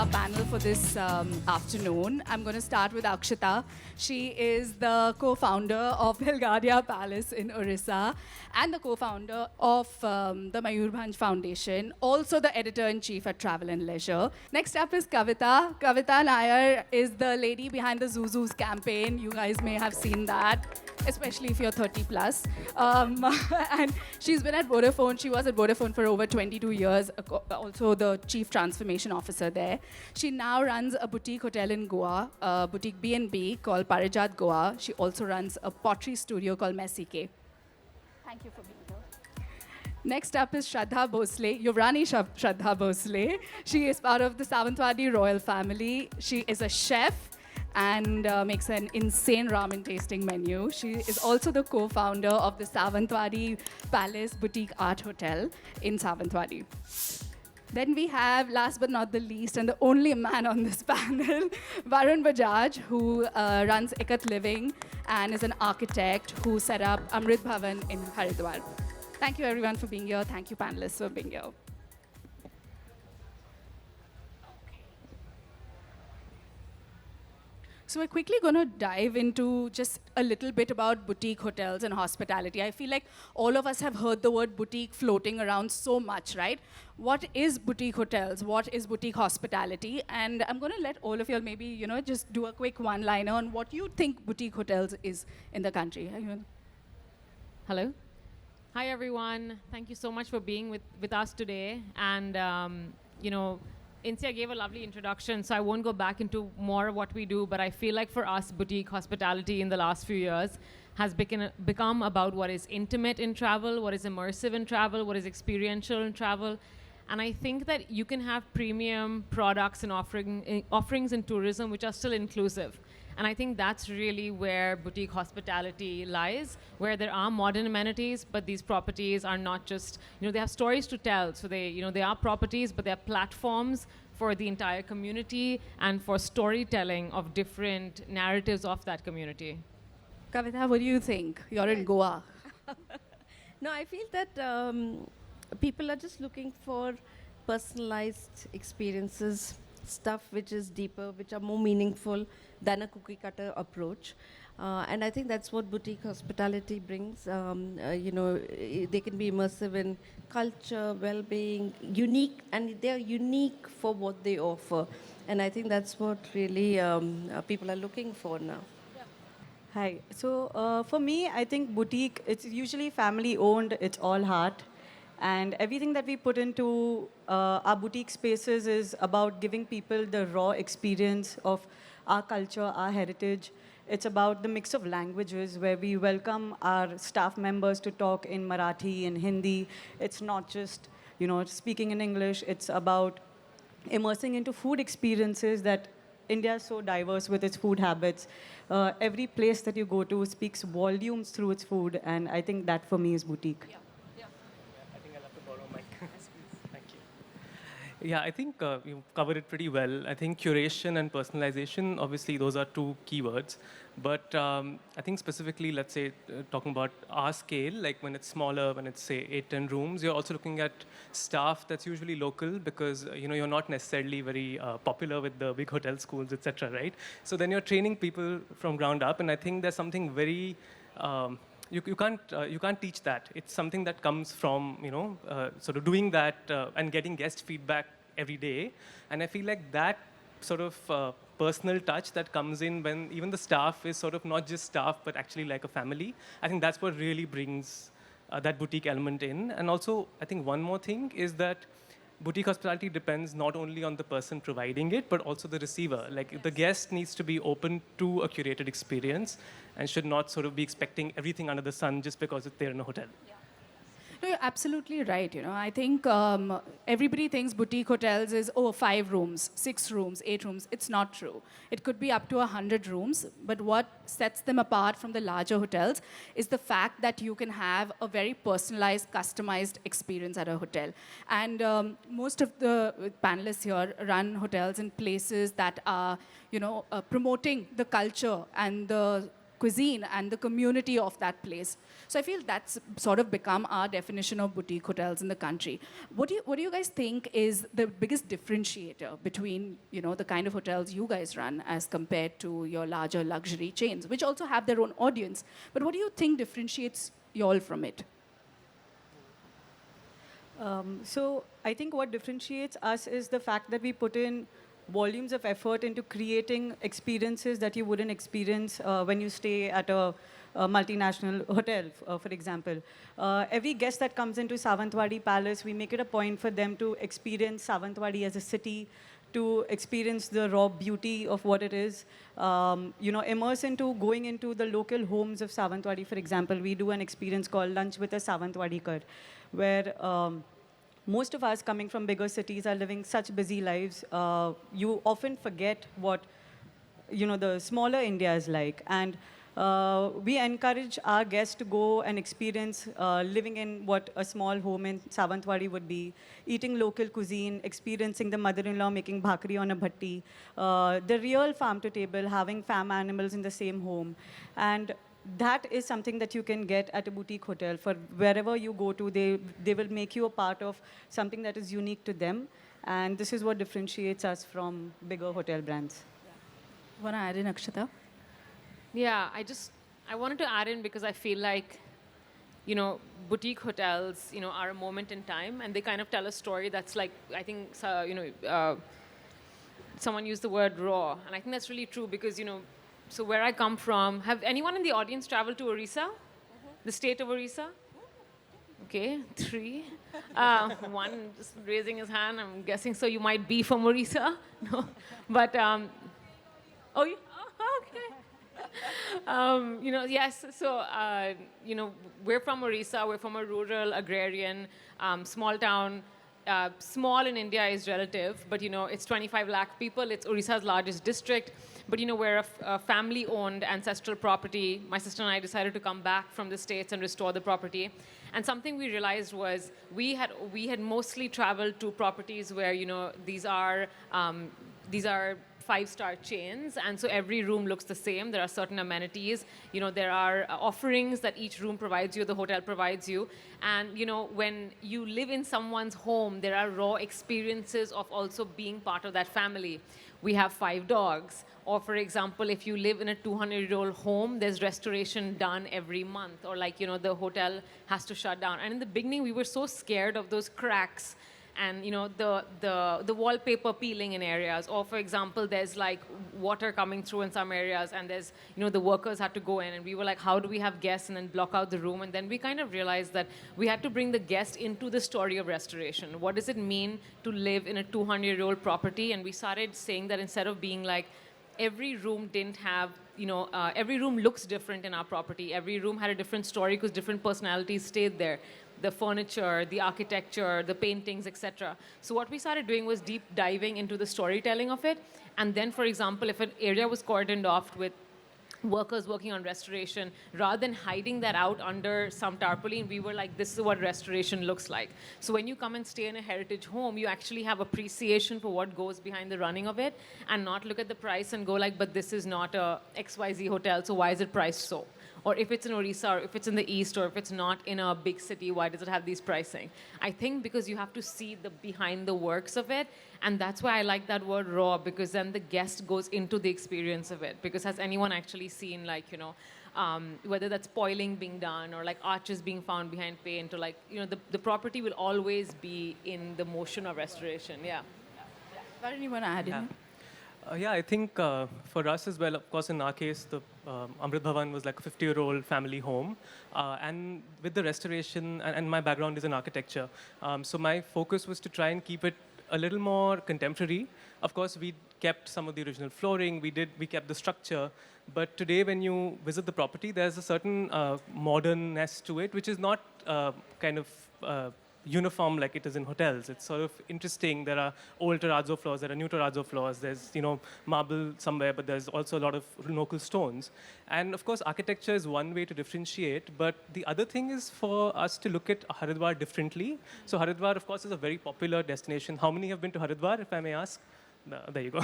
our panel for this afternoon. I'm going to start with Akshita. She is the co-founder of Belgadia Palace in Odisha and the co-founder of the Bhanj Foundation, also the editor-in-chief at Travel and Leisure. Next up is Kavita. Kavita Nair is the lady behind the Zuzus campaign. You guys may have seen that, especially if you're 30 plus. And she's been at Vodafone. She was at Vodafone for over 22 years, also the chief transformation officer there. She now runs a boutique hotel in Goa, a boutique B&B called Parijaat Goa. She also runs a pottery studio called Mesike. Thank you for being here. Next up is Shraddha Bhonsle, Yuvrani Shraddha Bhonsle. She is part of the Sawantwadi royal family. She is a chef and makes an insane ramen tasting menu. She is also the co-founder of the Sawantwadi Palace Boutique Art Hotel in Sawantwadi. Then we have, last but not the least, and the only man on this panel, Varun Bajaj, who runs Ekat Living and is an architect who set up Amrit Bhavan in Haridwar. Thank you everyone for being here. Thank you panelists for being here. So we're quickly going to dive into just a little bit about boutique hotels and hospitality. I feel like all of us have heard the word boutique floating around so much, right? What is boutique hotels? What is boutique hospitality? And I'm going to let all of you maybe, just do a quick one-liner on what you think boutique hotels is in the country. Hello? Hi, everyone. Thank you so much for being with us today. And, Insia gave a lovely introduction, so I won't go back into more of what we do, but I feel like for us, boutique hospitality in the last few years has become about what is intimate in travel, what is immersive in travel, what is experiential in travel. And I think that you can have premium products and offerings in tourism which are still inclusive. And I think that's really where boutique hospitality lies, where there are modern amenities, but these properties are not just, they have stories to tell. So they are properties, but they're platforms for the entire community and for storytelling of different narratives of that community. Kavita, what do you think? You're in Goa. No, I feel that people are just looking for personalized experiences, stuff which is deeper, which are more meaningful than a cookie cutter approach. And I think that's what boutique hospitality brings. They can be immersive in culture, well-being, unique, and they're unique for what they offer. And I think that's what really people are looking for now. Hi. So for me, I think boutique, it's usually family owned, it's all heart. And everything that we put into our boutique spaces is about giving people the raw experience of our culture, our heritage. It's about the mix of languages where we welcome our staff members to talk in Marathi and Hindi. It's not just, speaking in English. It's about immersing into food experiences that India is so diverse with its food habits. Every place that you go to speaks volumes through its food, and I think that for me is boutique. I think I'll have to borrow a mic. Thank you. Yeah, I think you covered it pretty well. I think curation and personalization, obviously, those are two keywords. But I think specifically, let's say, talking about our scale, like when it's smaller, when it's, say, 8, 10 rooms, you're also looking at staff that's usually local because, you're not necessarily very popular with the big hotel schools, etc., right? So then you're training people from ground up, and I think there's something very... You can't teach that. It's something that comes from sort of doing that and getting guest feedback every day. And I feel like that sort of personal touch that comes in when even the staff is sort of not just staff but actually like a family. I think that's what really brings that boutique element in. And also, I think one more thing is that boutique hospitality depends not only on the person providing it, but also the receiver. Like the guest needs to be open to a curated experience and should not sort of be expecting everything under the sun just because it's there in a hotel. No, you're absolutely right. I think everybody thinks boutique hotels is, 5 rooms, 6 rooms, 8 rooms. It's not true. It could be up to 100 rooms. But what sets them apart from the larger hotels is the fact that you can have a very personalized, customized experience at a hotel. And most of the panelists here run hotels in places that are, promoting the culture and the cuisine and the community of that place. So I feel that's sort of become our definition of boutique hotels in the country. What do you guys think is the biggest differentiator between, you know, the kind of hotels you guys run as compared to your larger luxury chains, which also have their own audience? But what do you think differentiates you all from it? So I think what differentiates us is the fact that we put in volumes of effort into creating experiences that you wouldn't experience when you stay at a multinational hotel, for example. Every guest that comes into Sawantwadi Palace, we make it a point for them to experience Sawantwadi as a city, to experience the raw beauty of what it is, you know, immerse into going into the local homes of Sawantwadi. For example, we do an experience called Lunch with a Sawantwadikar, where most of us coming from bigger cities are living such busy lives. You often forget what, you know, the smaller India is like. And we encourage our guests to go and experience living in what a small home in Sawantwadi would be, eating local cuisine, experiencing the mother-in-law making bhakri on a bhatti, the real farm to table, having farm animals in the same home. And that is something that you can get at a boutique hotel. For wherever you go to, they will make you a part of something that is unique to them. And this is what differentiates us from bigger hotel brands. Want to add in, Akshita? Yeah, I wanted to add in because I feel like, you know, boutique hotels, you know, are a moment in time, and they kind of tell a story that's like, I think, you know, someone used the word raw, and I think that's really true because, you know, so where I come from, have anyone in the audience traveled to Odisha? The state of Odisha? Okay, 3. One just raising his hand, I'm guessing, so you might be from Odisha? No, but, oh, okay. You know, yes, so, you know, we're from Odisha, we're from a rural, agrarian, small town. Small in India is relative, but, you know, it's 25 lakh people, it's Odisha's largest district. But, you know, we're a family-owned ancestral property. My sister and I decided to come back from the States and restore the property. And something we realized was we had mostly traveled to properties where, you know, these are 5-star chains, and so every room looks the same. There are certain amenities. You know, there are offerings that each room provides you, the hotel provides you. And, you know, when you live in someone's home, there are raw experiences of also being part of that family. We have 5 dogs. Or, for example, if you live in a 200-year-old home, there's restoration done every month. Or, like, you know, the hotel has to shut down. And in the beginning, we were so scared of those cracks and, you know, the wallpaper peeling in areas. Or, for example, there's like water coming through in some areas, and there's, you know, the workers had to go in, and we were like, how do we have guests and then block out the room? And then we kind of realized that we had to bring the guest into the story of restoration. What does it mean to live in a 200-year-old property? And we started saying that instead of being like, every room didn't have, you know, every room looks different in our property. Every room had a different story because different personalities stayed there. The furniture, the architecture, the paintings, etc. So what we started doing was deep diving into the storytelling of it. And then, for example, if an area was cordoned off with workers working on restoration, rather than hiding that out under some tarpaulin, we were like, this is what restoration looks like. So when you come and stay in a heritage home, you actually have appreciation for what goes behind the running of it, and not look at the price and go like, but this is not a XYZ hotel, so why is it priced so? Or if it's in Odisha, or if it's in the East, or if it's not in a big city, why does it have these pricing? I think because you have to see the behind the works of it, and that's why I like that word raw, because then the guest goes into the experience of it. Because has anyone actually seen, like, you know, whether that's spoiling being done, or like arches being found behind paint, or like, you know, the property will always be in the motion of restoration, yeah. Varun, you want to add in? Yeah, I think for us as well, of course, in our case, the Amrit Bhavan was like a 50-year-old family home. And with the restoration, and my background is in architecture, so my focus was to try and keep it a little more contemporary. Of course, we kept some of the original flooring, we kept the structure, but today when you visit the property, there's a certain modernness to it, which is not kind of uniform like it is in hotels. It's sort of interesting. There are old terrazzo floors, there are new terrazzo floors. There's, you know, marble somewhere, but there's also a lot of local stones. And of course, architecture is one way to differentiate, but the other thing is for us to look at Haridwar differently. So Haridwar, of course, is a very popular destination. How many have been to Haridwar, if I may ask? No, there you go.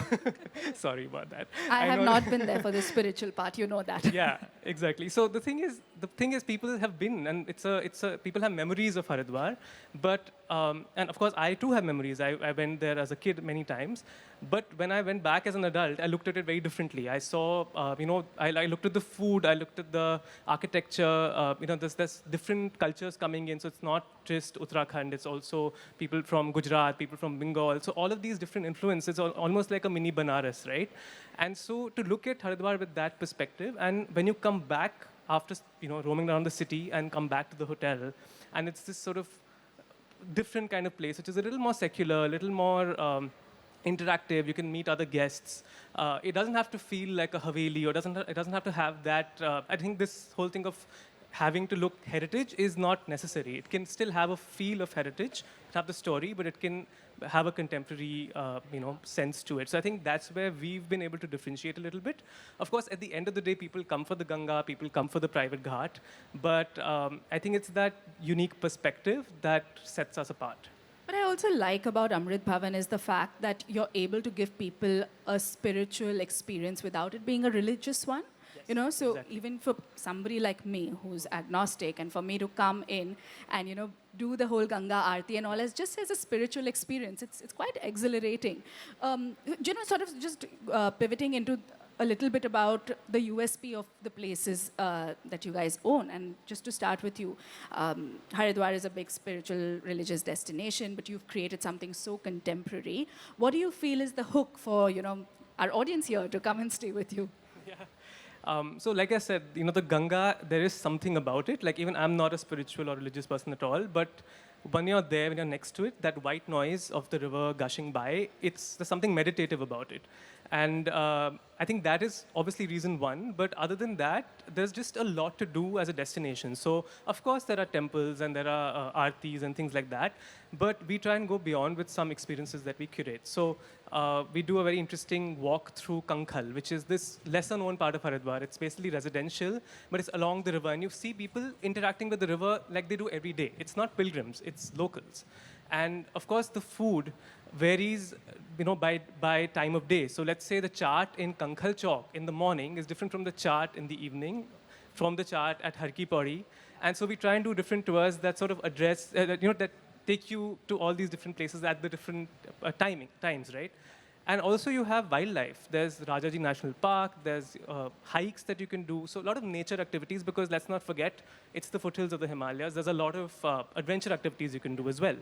Sorry about that. I have know- not been there for the spiritual part, you know that. Yeah, exactly. So the thing is, people have been, and people have memories of Haridwar, but and of course I too have memories. I went there as a kid many times, but when I went back as an adult, I looked at it very differently. I saw, I looked at the food, I looked at the architecture. There's different cultures coming in, so it's not just Uttarakhand. It's also people from Gujarat, people from Bengal. So all of these different influences are almost like a mini Banaras, right? And so to look at Haridwar with that perspective, and when you come back after roaming around the city and come back to the hotel, and it's this sort of different kind of place, which is a little more secular, a little more interactive. You can meet other guests. It doesn't have to feel like a Haveli, or it doesn't have to have that. I think this whole thing of having to look heritage is not necessary. It can still have a feel of heritage, have the story, but it can have a contemporary, sense to it. So I think that's where we've been able to differentiate a little bit. Of course, at the end of the day, people come for the Ganga, people come for the private ghat, but I think it's that unique perspective that sets us apart. What I also like about Amrit Bhavan is the fact that you're able to give people a spiritual experience without it being a religious one. So exactly. even for somebody like me who's agnostic, and for me to come in and do the whole Ganga Aarti and all just as a spiritual experience, it's quite exhilarating. Sort of just pivoting into a little bit about the USP of the places that you guys own. And just to start with you, Haridwar is a big spiritual religious destination, but you've created something so contemporary. What do you feel is the hook for our audience here to come and stay with you? So like I said, the Ganga, there is something about it. Like even I'm not a spiritual or religious person at all, but when you're there, when you're next to it, that white noise of the river gushing by, there's something meditative about it. And I think that is obviously reason one. But other than that, there's just a lot to do as a destination. So of course there are temples and there are aartis and things like that. But we try and go beyond with some experiences that we curate. So we do a very interesting walk through Kankhal, which is this lesser known part of Haridwar. It's basically residential, but it's along the river. And you see people interacting with the river like they do every day. It's not pilgrims, it's locals. And of course the food varies by time of day. So let's say the chaat in Kankhal Chowk in the morning is different from the chaat in the evening, from the chaat at Har Ki Pauri. And so we try and do different tours that sort of address, that take you to all these different places at the different times, right? And also you have wildlife. There's Rajaji National Park, there's hikes that you can do. So a lot of nature activities, because let's not forget, it's the foothills of the Himalayas. There's a lot of adventure activities you can do as well.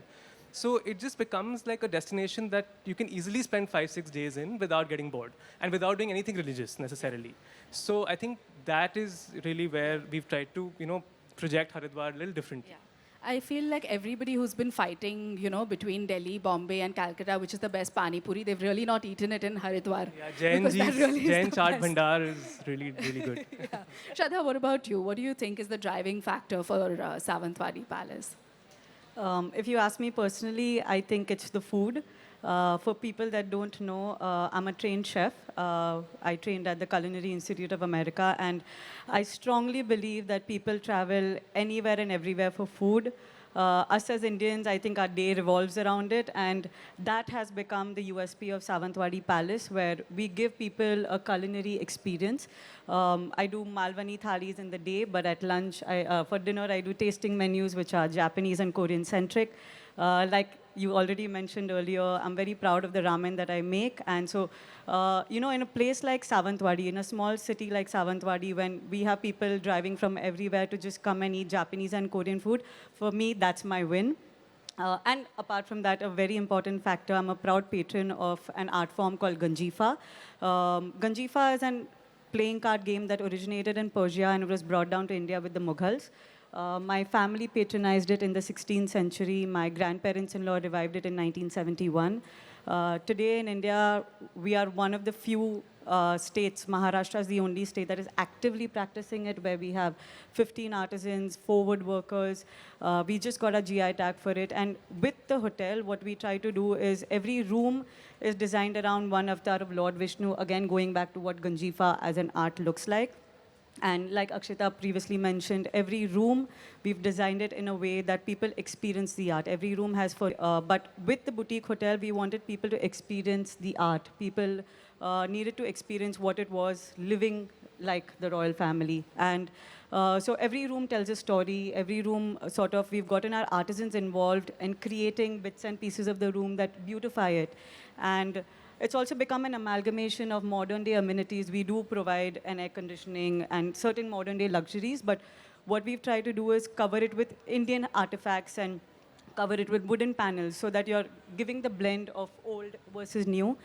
So it just becomes like a destination that you can easily spend 5-6 days in without getting bored and without doing anything religious necessarily. So I think that is really where we've tried to, project Haridwar a little differently. Yeah. I feel like everybody who's been fighting, between Delhi, Bombay, and Calcutta, which is the best pani puri, they've really not eaten it in Haridwar. Yeah, Because that really is Jain the Chaat best. Bhandar is really, really good. Yeah. Shraddha, what about you? What do you think is the driving factor for Sawantwadi Palace? If you ask me personally, I think it's the food. For people that don't know, I'm a trained chef. I trained at the Culinary Institute of America, and I strongly believe that people travel anywhere and everywhere for food. Us as Indians, I think our day revolves around it, and that has become the USP of Sawantwadi Palace, where we give people a culinary experience. I do Malwani thalis in the day, but at lunch, for dinner, I do tasting menus, which are Japanese and Korean centric. Like you already mentioned earlier, I'm very proud of the ramen that I make. And so, in a place like Sawantwadi, in a small city like Sawantwadi, when we have people driving from everywhere to just come and eat Japanese and Korean food, for me, that's my win. And apart from that, a very important factor, I'm a proud patron of an art form called Ganjifa. Ganjifa is an playing card game that originated in Persia and was brought down to India with the Mughals. My family patronized it in the 16th century. My grandparents-in-law revived it in 1971. Today in India, we are one of the few states. Maharashtra is the only state that is actively practicing it, where we have 15 artisans, 4 woodworkers. We just got a GI tag for it. And with the hotel, what we try to do is every room is designed around one avatar of Lord Vishnu, again going back to what Ganjifa as an art looks like. And like Akshita previously mentioned, every room, we've designed it in a way that people experience the art. Every room has but with the boutique hotel, we wanted people to experience the art. People needed to experience what it was living like the royal family. And so every room tells a story. Every room we've gotten our artisans involved in creating bits and pieces of the room that beautify it. And it's also become an amalgamation of modern day amenities. We do provide an air conditioning and certain modern day luxuries, but what we've tried to do is cover it with Indian artifacts and cover it with wooden panels so that you're giving the blend of old versus new.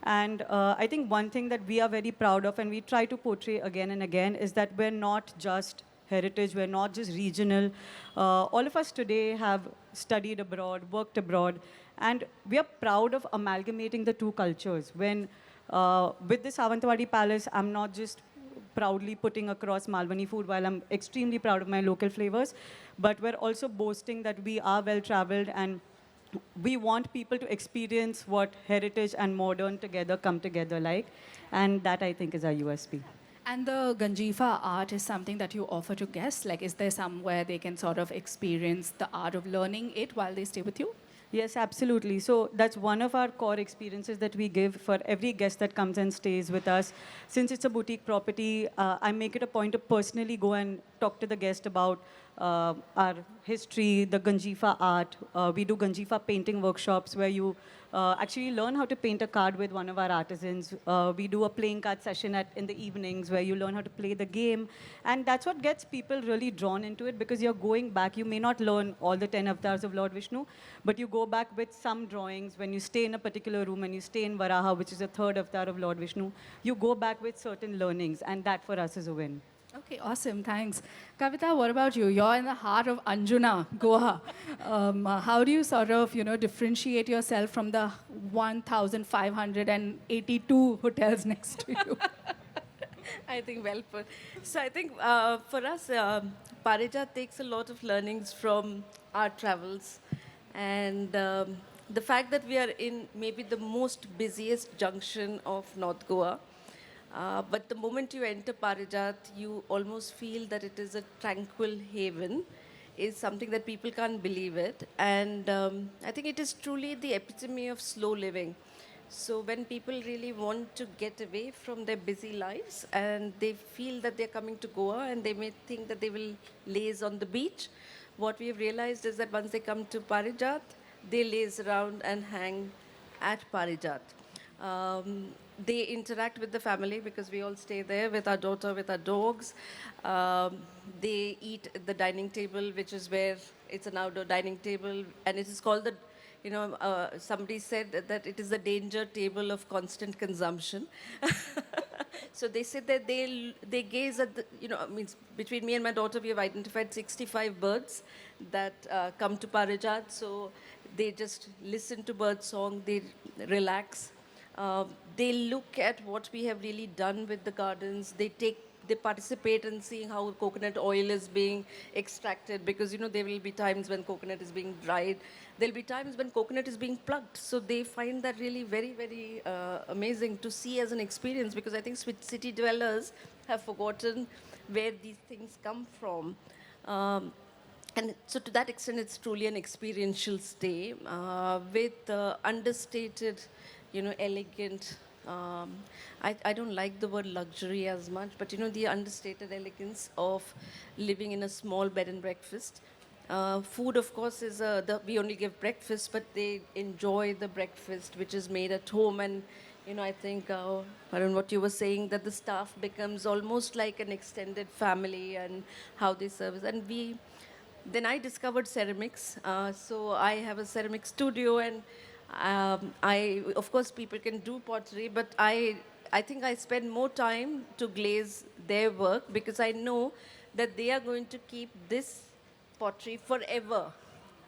And I think one thing that we are very proud of and we try to portray again and again is that we're not just heritage, we're not just regional. All of us today have studied abroad, worked abroad, and we are proud of amalgamating the two cultures. When with the Sawantwadi Palace, I'm not just proudly putting across Malwani food while I'm extremely proud of my local flavors, but we're also boasting that we are well-traveled and we want people to experience what heritage and modern together come together like, and that I think is our USP. And the Ganjifa art is something that you offer to guests? Like, is there somewhere they can sort of experience the art of learning it while they stay with you? Yes, absolutely. So that's one of our core experiences that we give for every guest that comes and stays with us. Since it's a boutique property, I make it a point to personally go and talk to the guest about our history, the Ganjifa art. We do Ganjifa painting workshops where you actually learn how to paint a card with one of our artisans. We do a playing card session in the evenings where you learn how to play the game. And that's what gets people really drawn into it because you're going back. You may not learn all the 10 avatars of Lord Vishnu, but you go back with some drawings. When you stay in a particular room and you stay in Varaha, which is the third avatar of Lord Vishnu, you go back with certain learnings. And that for us is a win. Okay, awesome. Thanks. Kavita, what about you? You're in the heart of Anjuna, Goa. How do you sort of, differentiate yourself from the 1,582 hotels next to you? I think well put. So I think for us, Parijaat takes a lot of learnings from our travels. And the fact that we are in maybe the most busiest junction of North Goa, but the moment you enter Parijaat, you almost feel that it is a tranquil haven, is something that people can't believe it. And I think it is truly the epitome of slow living. So when people really want to get away from their busy lives and they feel that they're coming to Goa and they may think that they will laze on the beach, what we've realized is that once they come to Parijaat, they laze around and hang at Parijaat. They interact with the family because we all stay there with our daughter, with our dogs. They eat at the dining table, which is where it's an outdoor dining table, and it is called the, somebody said that it is the danger table of constant consumption. So they said that they gaze at the, means between me and my daughter, we have identified 65 birds that come to Parijaat. So they just listen to bird song, they relax. They look at what we have really done with the gardens. They participate in seeing how coconut oil is being extracted because, there will be times when coconut is being dried. There'll be times when coconut is being plucked. So they find that really very, very amazing to see as an experience because I think city dwellers have forgotten where these things come from. And so to that extent, it's truly an experiential stay with understated, elegant. I don't like the word luxury as much, but the understated elegance of living in a small bed and breakfast. Food, of course, is we only give breakfast, but they enjoy the breakfast which is made at home. And I think, Varun, what you were saying, that the staff becomes almost like an extended family and how they service. And then I discovered ceramics. So I have a ceramic studio and of course, people can do pottery, but I think I spend more time to glaze their work because I know that they are going to keep this pottery forever.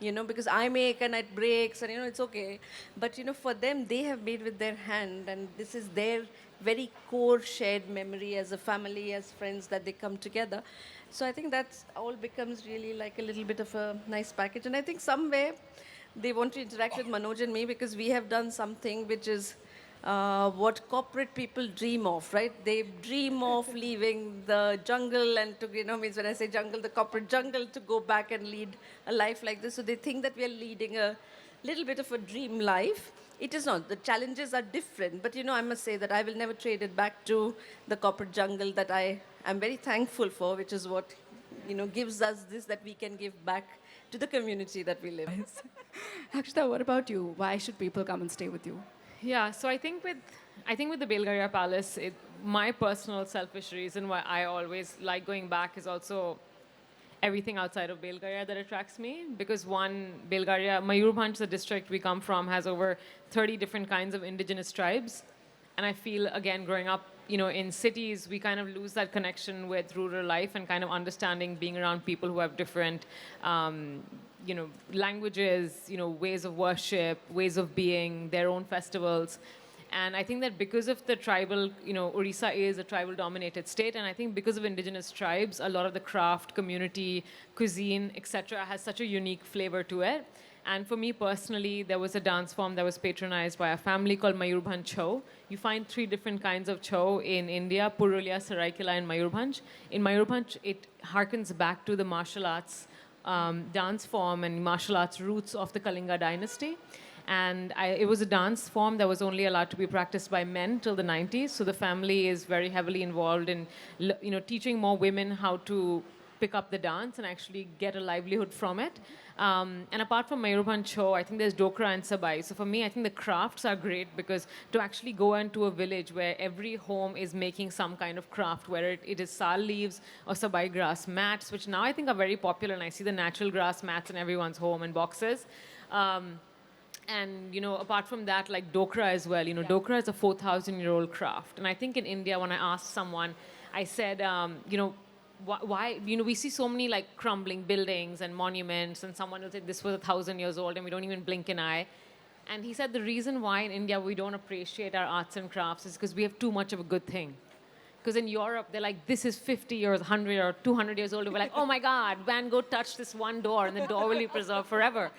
Because I make and it breaks and, it's okay. But, for them, they have made with their hand and this is their very core shared memory as a family, as friends that they come together. So I think that's all becomes really like a little bit of a nice package. And I think somewhere, they want to interact with Manoj and me because we have done something which is what corporate people dream of, right? They dream of leaving the jungle and to, means when I say jungle, the corporate jungle, to go back and lead a life like this. So they think that we are leading a little bit of a dream life. It is not. The challenges are different. But, I must say that I will never trade it back to the corporate jungle that I am very thankful for, which is what, gives us this, that we can give back to the community that we live in. Akshita, what about you? Why should people come and stay with you? Yeah, so I think with the Belgadia Palace, my personal selfish reason why I always like going back is also everything outside of Belgadia that attracts me. Because one, Belgadia, Mayurbhanj, the district we come from, has over 30 different kinds of indigenous tribes. And I feel, again, growing up, in cities, we kind of lose that connection with rural life and kind of understanding being around people who have different, languages, ways of worship, ways of being, their own festivals. And I think that because of the tribal, Odisha is a tribal-dominated state, and I think because of indigenous tribes, a lot of the craft, community, cuisine, etc., has such a unique flavor to it. And for me personally, there was a dance form that was patronized by a family called Mayurbhanj Chhau. You find 3 different kinds of Chhau in India: Purulia, Saraikela, and Mayurbhanj. In Mayurbhanj, it harkens back to the martial arts dance form and martial arts roots of the Kalinga dynasty. And it was a dance form that was only allowed to be practiced by men till the 90s. So the family is very heavily involved in, teaching more women how to pick up the dance and actually get a livelihood from it. And apart from Mayurbhanj Chhau, I think there's Dokra and Sabai. So for me, I think the crafts are great because to actually go into a village where every home is making some kind of craft, whether it is sal leaves or Sabai grass mats, which now I think are very popular, and I see the natural grass mats in everyone's home and boxes. And, apart from that, like Dokra as well. Dokra is a 4,000-year-old craft. And I think in India, when I asked someone, I said, why, we see so many like crumbling buildings and monuments, and someone will say this was 1,000 years old and we don't even blink an eye. And he said the reason why in India we don't appreciate our arts and crafts is because we have too much of a good thing. Because in Europe, they're like, this is 50 or 100 or 200 years old. And we're like, oh my God, Van Gogh touched this one door and the door will be preserved forever.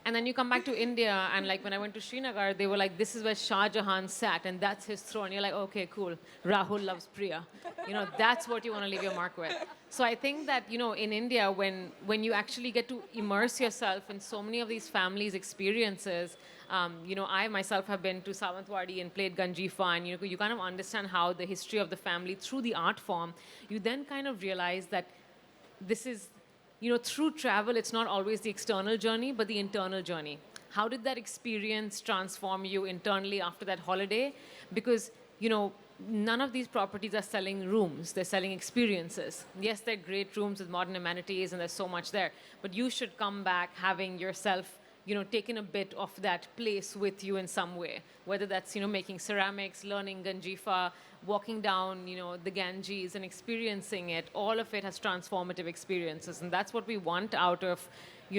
And then you come back to India, and like when I went to Srinagar, they were like, this is where Shah Jahan sat, and that's his throne. You're like, okay, cool. Rahul loves Priya. That's what you want to leave your mark with. So I think that, in India, when you actually get to immerse yourself in so many of these families' experiences, I myself have been to Sawantwadi and played Ganjifa, and you kind of understand how the history of the family through the art form, you then kind of realize that this is, through travel, it's not always the external journey, but the internal journey. How did that experience transform you internally after that holiday? Because, none of these properties are selling rooms. They're selling experiences. Yes, they're great rooms with modern amenities, and there's so much there. But you should come back having yourself, taken a bit of that place with you in some way. Whether that's, making ceramics, learning Ganjifa, walking down, the Ganges and experiencing it. All of it has transformative experiences. And that's what we want out of,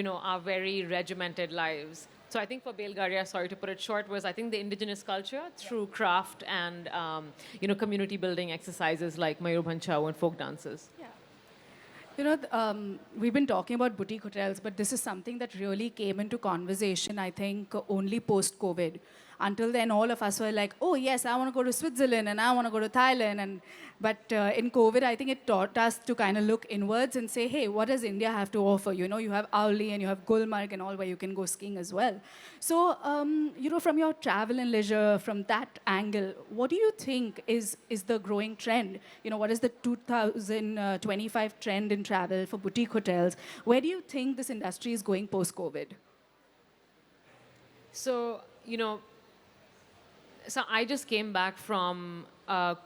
our very regimented lives. So I think for Belgadia, sorry to put it short, was I think the indigenous culture through craft and, community building exercises like Mayurbhanj Chhau and folk dances. Yeah. We've been talking about boutique hotels, but this is something that really came into conversation, I think, only post-COVID. Until then, all of us were like, oh, yes, I want to go to Switzerland and I want to go to Thailand. But in COVID, I think it taught us to kind of look inwards and say, hey, what does India have to offer? You have Auli and you have Gulmarg and all where you can go skiing as well. So, from your travel and leisure, from that angle, what do you think is the growing trend? What is the 2025 trend in travel for boutique hotels? Where do you think this industry is going post-COVID? So, so I just came back from a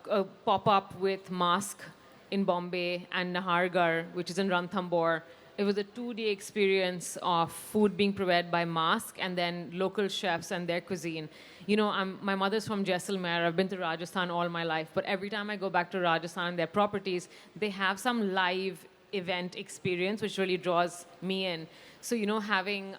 pop-up with Mask in Bombay and Nahargarh, which is in Ranthambore. It was a 2-day experience of food being provided by Mask and then local chefs and their cuisine. My mother's from Jaisalmer. I've been to Rajasthan all my life. But every time I go back to Rajasthan and their properties, they have some live event experience, which really draws me in. So, having,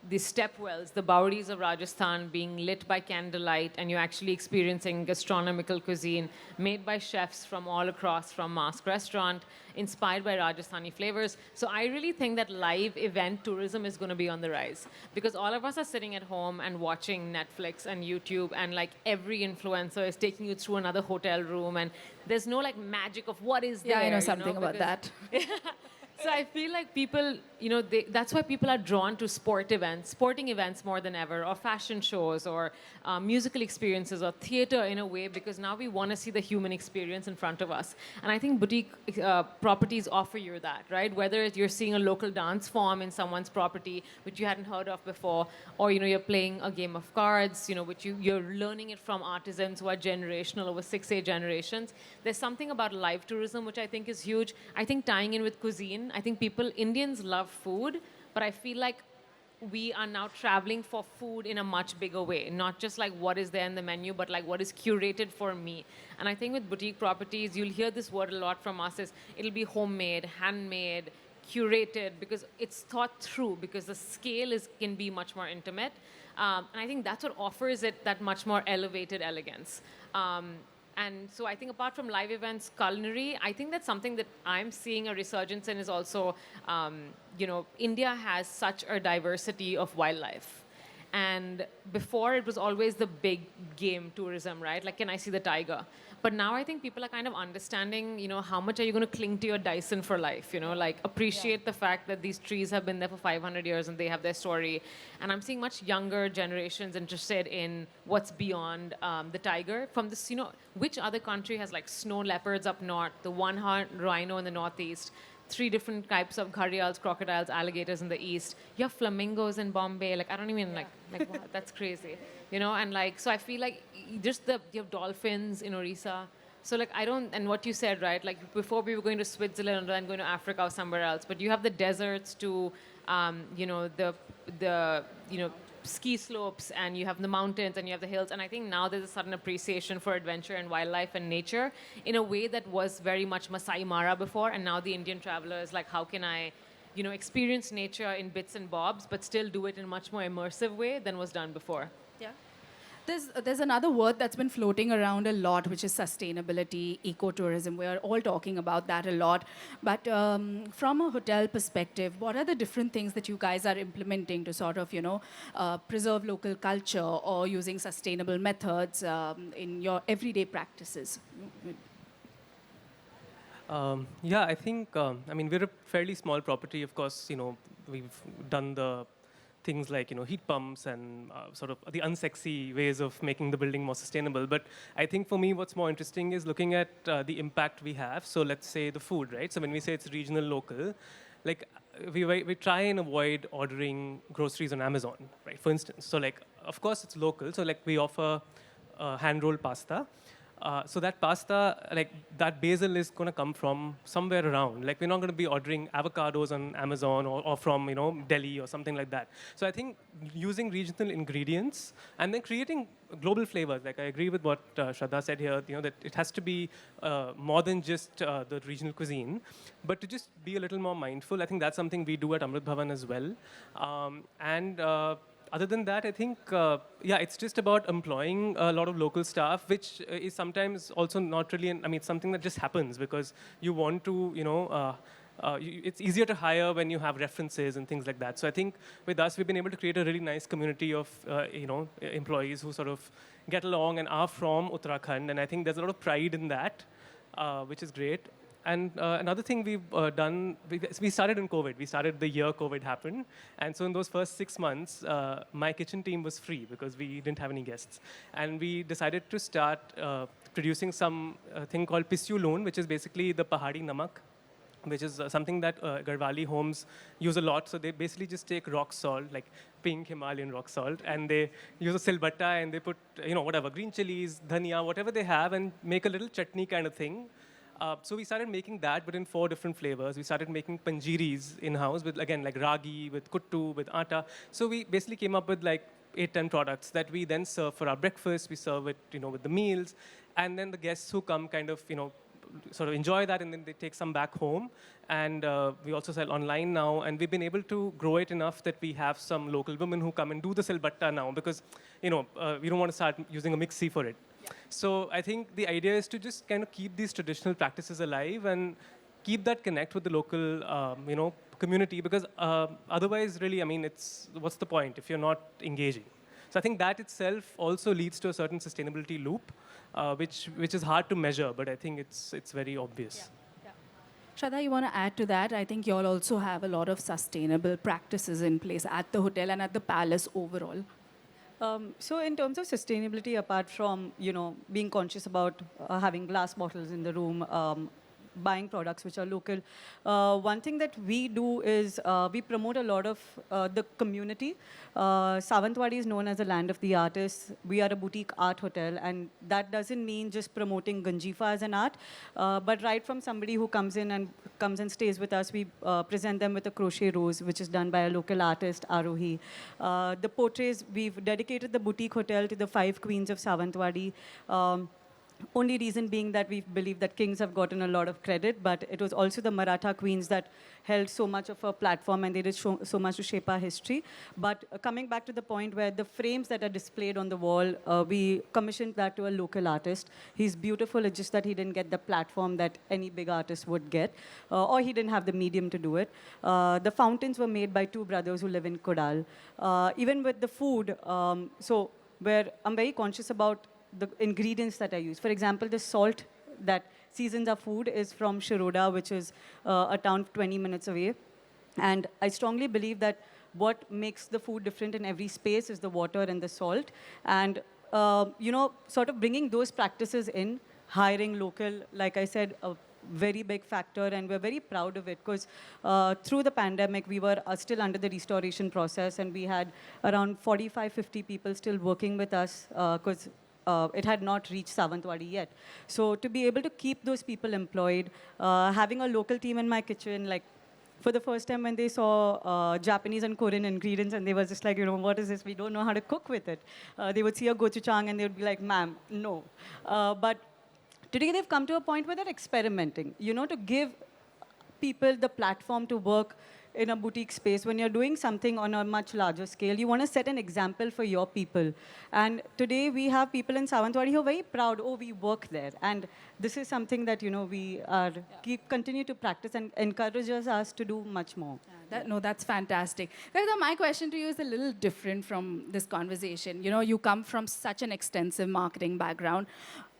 the stepwells, the Bawdis of Rajasthan being lit by candlelight, and you're actually experiencing gastronomical cuisine made by chefs from all across, from Mask Restaurant, inspired by Rajasthani flavors. So I really think that live event tourism is going to be on the rise, because all of us are sitting at home and watching Netflix and YouTube, and like every influencer is taking you through another hotel room, and there's no like magic of what is there. Yeah, I know something about that. So I feel like people, that's why people are drawn to sporting events more than ever, or fashion shows, or musical experiences, or theater in a way, because now we want to see the human experience in front of us. And I think boutique properties offer you that, right? Whether you're seeing a local dance form in someone's property, which you hadn't heard of before, or, you're playing a game of cards, which you're learning it from artisans who are generational, over 6-8 generations. There's something about live tourism, which I think is huge. I think tying in with cuisine, I think Indians love food, but I feel like we are now traveling for food in a much bigger way. Not just like what is there in the menu, but like what is curated for me. And I think with boutique properties, you'll hear this word a lot from us, is it'll be homemade, handmade, curated, because it's thought through, because the scale can be much more intimate. And I think that's what offers it that much more elevated elegance. And so I think apart from live events, culinary, I think that's something that I'm seeing a resurgence in, is also, India has such a diversity of wildlife. And before, it was always the big game tourism, right? Like, can I see the tiger? But now I think people are kind of understanding, how much are you going to cling to your Dyson for life? Like appreciate the fact that these trees have been there for 500 years and they have their story. And I'm seeing much younger generations interested in what's beyond the tiger. From this, which other country has like snow leopards up north, the one-horned rhino in the northeast, 3 different types of gharials, crocodiles, alligators in the east. You have flamingos in Bombay. Like, I don't even like wow, that's crazy. And like, so I feel like just you have dolphins in Odisha. So like, and what you said, right? Like before we were going to Switzerland and then going to Africa or somewhere else, but you have the deserts to, the ski slopes, and you have the mountains, and you have the hills. And I think now there's a sudden appreciation for adventure and wildlife and nature in a way that was very much Masai Mara before. And now the Indian traveler is like, how can I, experience nature in bits and bobs, but still do it in a much more immersive way than was done before? Yeah. There's another word that's been floating around a lot, which is sustainability, ecotourism. We are all talking about that a lot. But from a hotel perspective, what are the different things that you guys are implementing to sort of, preserve local culture, or using sustainable methods in your everyday practices? I think, we're a fairly small property. Of course, we've done the things like, heat pumps and sort of the unsexy ways of making the building more sustainable. But I think for me, what's more interesting is looking at the impact we have. So let's say the food, right? So when we say it's regional, local, like we try and avoid ordering groceries on Amazon, right? For instance. So like, of course, it's local. So like we offer hand-rolled pasta. So that pasta, like that basil is going to come from somewhere around. Like we're not going to be ordering avocados on Amazon or from, Delhi or something like that. So I think using regional ingredients and then creating global flavors. Like I agree with what Shraddha said here, that it has to be more than just the regional cuisine, but to just be a little more mindful. I think that's something we do at Amrit Bhavan as well. Other than that, I think, it's just about employing a lot of local staff, which is sometimes also not really, it's something that just happens because you want to, it's easier to hire when you have references and things like that. So I think with us, we've been able to create a really nice community of, employees who sort of get along and are from Uttarakhand. And I think there's a lot of pride in that, which is great. And another thing we've done, we started in COVID. We started the year COVID happened. And so in those first 6 months, my kitchen team was free because we didn't have any guests. And we decided to start producing some thing called Pisyu Loon, which is basically the Pahadi Namak, which is something that Garhwali homes use a lot. So they basically just take rock salt, like pink Himalayan rock salt, and they use a silbatta and they put, whatever, green chilies, dhania, whatever they have, and make a little chutney kind of thing. So we started making that, but in 4 different flavors. We started making panjiris in-house with, again, like ragi, with kuttu, with atta. So we basically came up with like 8-10 products that we then serve for our breakfast. We serve it, with the meals. And then the guests who come kind of, sort of enjoy that, and then they take some back home. And we also sell online now, and we've been able to grow it enough that we have some local women who come and do the silbatta now, because we don't want to start using a mixie for it. So I think the idea is to just kind of keep these traditional practices alive and keep that connect with the local, community, because otherwise, really, I mean, what's the point if you're not engaging? So I think that itself also leads to a certain sustainability loop, which is hard to measure, but I think it's very obvious. Shraddha, you want to add to that? I think you all also have a lot of sustainable practices in place at the hotel and at the palace overall. So in terms of sustainability, apart from being conscious about having glass bottles in the room, buying products which are local, one thing that we do is we promote a lot of the community. Sawantwadi is known as the land of the artists. We are a boutique art hotel, and that doesn't mean just promoting Ganjifa as an art, but right from somebody who comes and stays with us, we present them with a crochet rose, which is done by a local artist, Arohi. The portraits, we've dedicated the boutique hotel to the 5 queens of Sawantwadi. Only reason being that we believe that kings have gotten a lot of credit, but it was also the Maratha queens that held so much of a platform, and they did so much to shape our history. But coming back to the point where the frames that are displayed on the wall, we commissioned that to a local artist. He's beautiful, it's just that he didn't get the platform that any big artist would get, or he didn't have the medium to do it. The fountains were made by 2 brothers who live in Kodal. Even with the food, where I'm very conscious about the ingredients that I use. For example, the salt that seasons our food is from Shraddha, which is a town 20 minutes away. And I strongly believe that what makes the food different in every space is the water and the salt. And, sort of bringing those practices in, hiring local, like I said, a very big factor, and we're very proud of it, because through the pandemic, we were still under the restoration process, and we had around 45, 50 people still working with us, because it had not reached Sawantwadi yet. So to be able to keep those people employed, having a local team in my kitchen, like for the first time when they saw Japanese and Korean ingredients, and they were just like, what is this? We don't know how to cook with it. They would see a gochujang and they would be like, ma'am, no. But today they've come to a point where they're experimenting, to give people the platform to work in a boutique space. When you're doing something on a much larger scale, you want to set an example for your people. And today we have people in Sawantwadi who are very proud, we work there. And this is something that, we are continue to practice and encourages us to do much more. That's fantastic. Kavita, my question to you is a little different from this conversation. You come from such an extensive marketing background.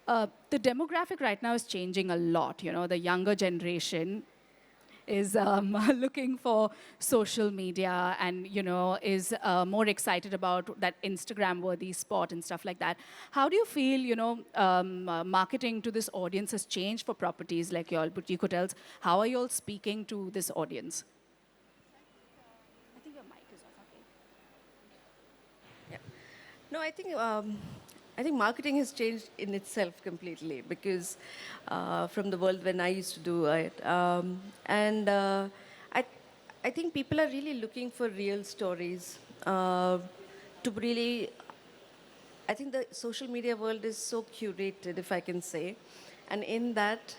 The demographic right now is changing a lot. The younger generation is looking for social media and, is more excited about that Instagram-worthy spot and stuff like that. How do you feel, marketing to this audience has changed for properties like your boutique hotels? How are you all speaking to this audience? I think your mic is off. Yeah. No, I think marketing has changed in itself completely, because from the world when I used to do it. I think people are really looking for real stories. I think the social media world is so curated, if I can say. And in that,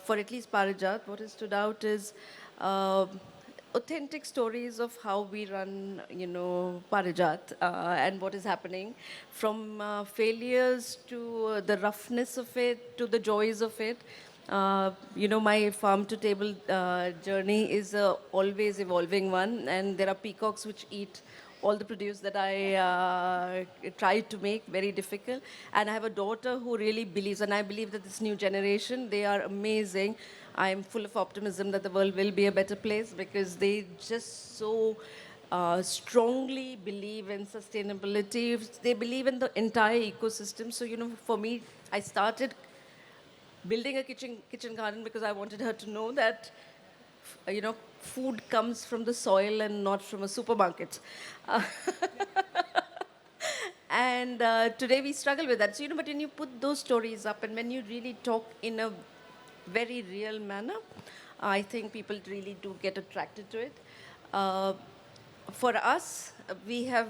for at least Parijaat, what has stood out is authentic stories of how we run, Parijaat, and what is happening, from failures to the roughness of it, to the joys of it. My farm to table journey is a always evolving one, and there are peacocks which eat all the produce that I tried to make, very difficult. And I have a daughter who really believes, and I believe that this new generation, they are amazing. I'm full of optimism that the world will be a better place, because they just so strongly believe in sustainability. They believe in the entire ecosystem. So, for me, I started building a kitchen garden because I wanted her to know that, food comes from the soil and not from a supermarket. And today we struggle with that. So, but when you put those stories up and when you really talk in a very real manner, I think people really do get attracted to it. For us, we have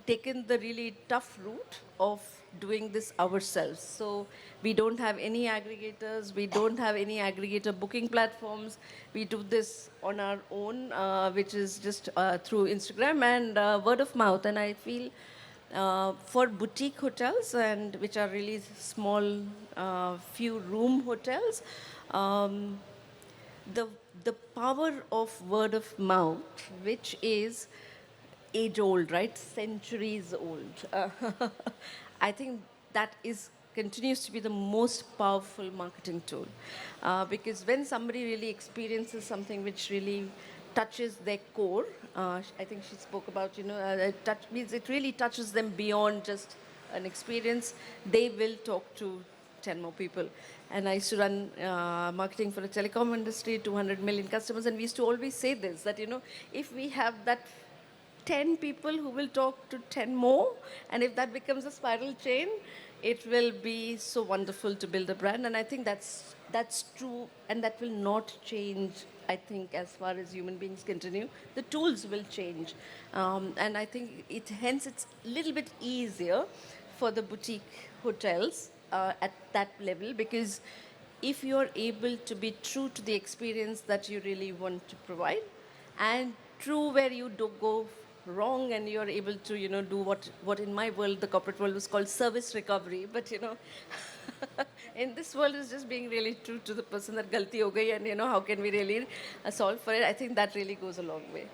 taken the really tough route of doing this ourselves. So we don't have any aggregators, we don't have any aggregator booking platforms. We do this on our own, which is just through Instagram and word of mouth. And I feel for boutique hotels, and which are really small, few room hotels, um, the the power of word of mouth, which is age old, right? Centuries old. I think that is continues to be the most powerful marketing tool, because when somebody really experiences something which really touches their core, I think she spoke about, touch means it really touches them beyond just an experience. They will talk to 10 more people. And I used to run marketing for the telecom industry, 200 million customers, and we used to always say this, that, if we have that 10 people who will talk to 10 more, and if that becomes a spiral chain, it will be so wonderful to build a brand. And I think that's true, and that will not change, I think, as far as human beings continue. The tools will change. And I think hence it's a little bit easier for the boutique hotels at that level, because if you're able to be true to the experience that you really want to provide, and true where you do go wrong, and you're able to, do what in my world, the corporate world, was called service recovery. But, in this world is just being really true to the person, that galti ho gayi, and, how can we really solve for it. I think that really goes a long way.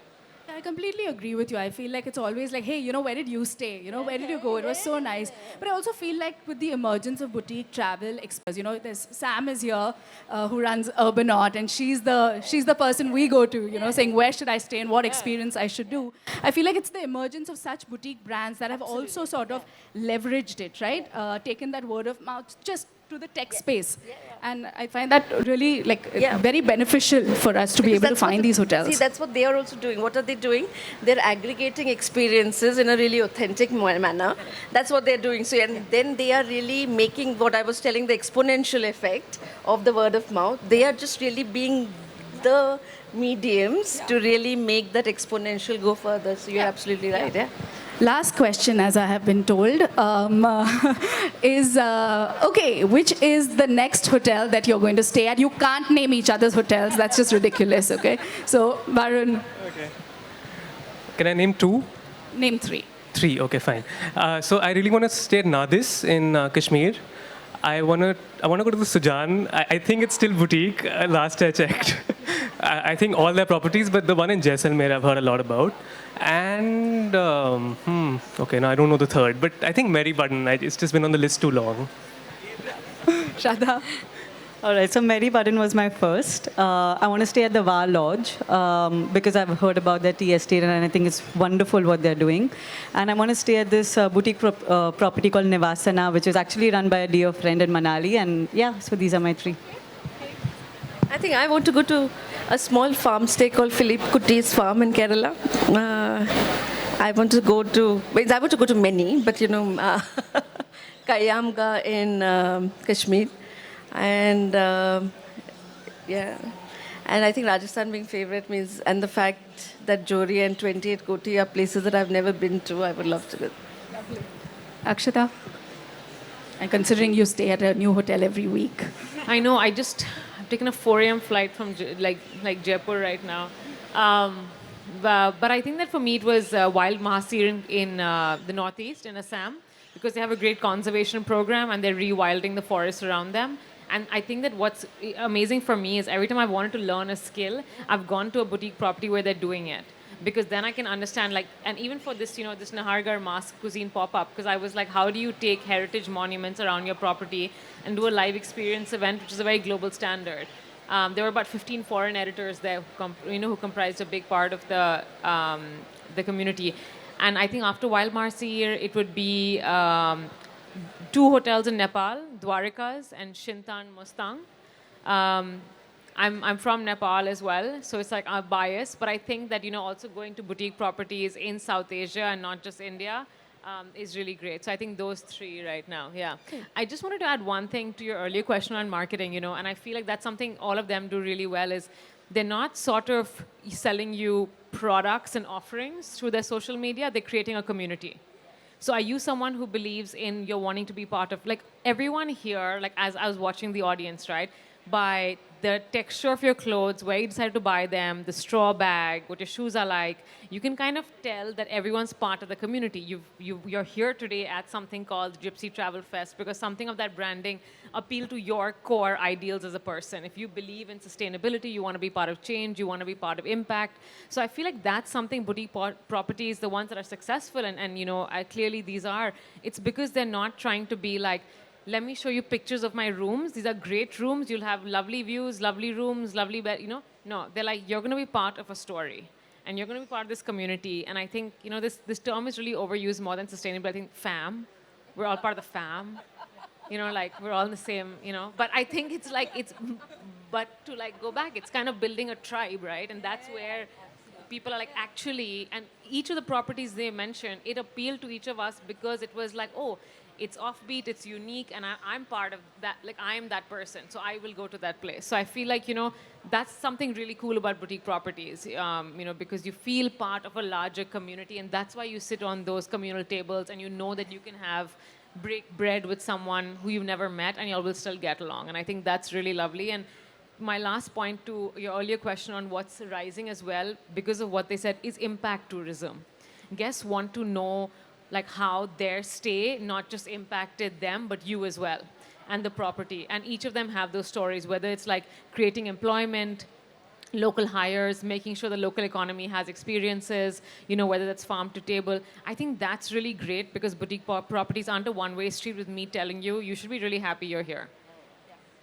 I completely agree with you. I feel like it's always like, hey, where did you stay? Where did you go? It was so nice. But I also feel like with the emergence of boutique travel, there's Sam is here, who runs Urban and she's the person we go to, saying where should I stay and what experience I should do. I feel like it's the emergence of such boutique brands that have also sort of leveraged it, right? Taken that word of mouth just to the tech space. And I find that really very beneficial for us to be able to find these hotels. See, that's what they are also doing. What are they doing? They're aggregating experiences in a really authentic manner. That's what they're doing. So, and then they are really making what I was telling, the exponential effect of the word of mouth. They are just really being the mediums to really make that exponential go further. So you're absolutely right. Yeah. Last question, as I have been told, is, which is the next hotel that you're going to stay at? You can't name each other's hotels. That's just ridiculous, okay? So, Varun. Okay. Can I name two? Name three. Three, okay, fine. So I really want to stay at Nadis in Kashmir. I want to go to the Sujan. I think it's still boutique, last I checked. I think all their properties, but the one in Jaisalmer I've heard a lot about. And, okay, now I don't know the third, but I think Mary Button. It's just been on the list too long. Shraddha. All right, so Mary Button was my first. I want to stay at the Var Lodge because I've heard about their tea estate and I think it's wonderful what they're doing. And I want to stay at this boutique property called Nivasana, which is actually run by a dear friend in Manali. And yeah, so these are my three. I think I want to go to a small farm stay called Philip Kutti's farm in Kerala. I want to go to many, but Kayamga in Kashmir. And and I think Rajasthan being favorite means, and the fact that Jori and 28 Koti are places that I've never been to, I would love to go. Lovely. Akshita? And considering you stay at a new hotel every week. I know, I've taken a 4 a.m. flight from like Jaipur right now. But I think that for me it was Wild Mahasir in the northeast in Assam, because they have a great conservation program and they're rewilding the forests around them. And I think that what's amazing for me is every time I've wanted to learn a skill, I've gone to a boutique property where they're doing it. Because then I can understand, and even for this, this Nahargarh mask cuisine pop-up, because I was like, how do you take heritage monuments around your property and do a live experience event, which is a very global standard. There were about 15 foreign editors there who comprised a big part of the community. And I think after Wild Marseille, it would be 2 hotels in Nepal, Dwarikas and Shintan Mustang. I'm from Nepal as well, so it's like I'm biased, but I think that, also going to boutique properties in South Asia and not just India is really great. So I think those 3 right now, yeah. Okay. I just wanted to add one thing to your earlier question on marketing, and I feel like that's something all of them do really well is they're not sort of selling you products and offerings through their social media, they're creating a community. So are you someone who believes in you're wanting to be part of, like everyone here, like as I was watching the audience, right? By the texture of your clothes, where you decided to buy them, the straw bag, what your shoes are like, you can kind of tell that everyone's part of the community. You're here today at something called Gypsy Travel Fest because something of that branding appeal to your core ideals as a person. If you believe in sustainability, you want to be part of change, you want to be part of impact. So I feel like that's something boutique properties, the ones that are successful, and clearly these are, it's because they're not trying to be like, let me show you pictures of my rooms. These are great rooms. You'll have lovely views, lovely rooms, lovely bed. No, they're like, you're going to be part of a story, and you're going to be part of this community. And I think this term is really overused more than sustainable. I think fam, we're all part of the fam. Like we're all in the same. But I think it's like but to like go back, it's kind of building a tribe, right? And that's where people are like actually, and each of the properties they mentioned, it appealed to each of us because it was like, oh, it's offbeat, it's unique, and I'm part of that. Like, I'm that person, so I will go to that place. So I feel like, that's something really cool about boutique properties, because you feel part of a larger community, and that's why you sit on those communal tables, and you know that you can break bread with someone who you've never met, and you all will still get along. And I think that's really lovely. And my last point to your earlier question on what's rising as well, because of what they said, is impact tourism. Guests want to know like how their stay not just impacted them, but you as well, and the property. And each of them have those stories, whether it's like creating employment, local hires, making sure the local economy has experiences, whether that's farm to table. I think that's really great because boutique properties aren't a one-way street with me telling you, you should be really happy you're here.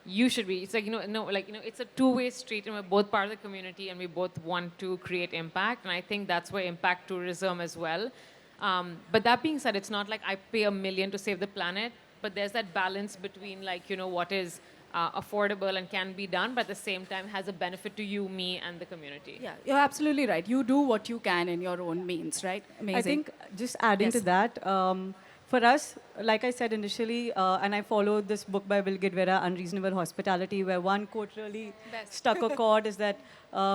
You should be. It's like, it's a two-way street, and we're both part of the community, and we both want to create impact. And I think that's where impact tourism as well. But that being said, it's not like I pay $1 million to save the planet, but there's that balance between what is affordable and can be done, but at the same time has a benefit to you, me, and the community. Yeah, you're absolutely right. You do what you can in your own means, right? Amazing. I think just adding to that, for us, like I said initially, and I followed this book by Belgadia, Unreasonable Hospitality, where one quote really stuck a chord is that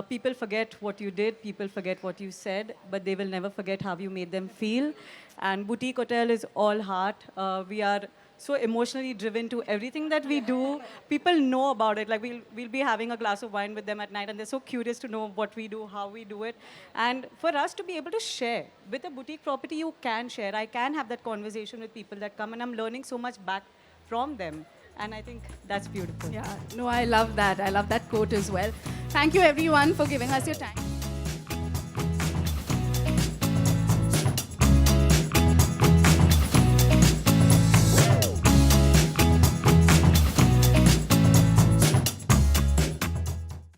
people forget what you did, people forget what you said, but they will never forget how you made them feel. And Boutique Hotel is all heart. We are so emotionally driven to everything that we do. People know about it. Like we'll be having a glass of wine with them at night, and they're so curious to know what we do, how we do it. And for us to be able to share with a boutique property, you can share. I can have that conversation with people that come, and I'm learning so much back from them. And I think that's beautiful. Yeah, no, I love that. I love that quote as well. Thank you everyone for giving us your time.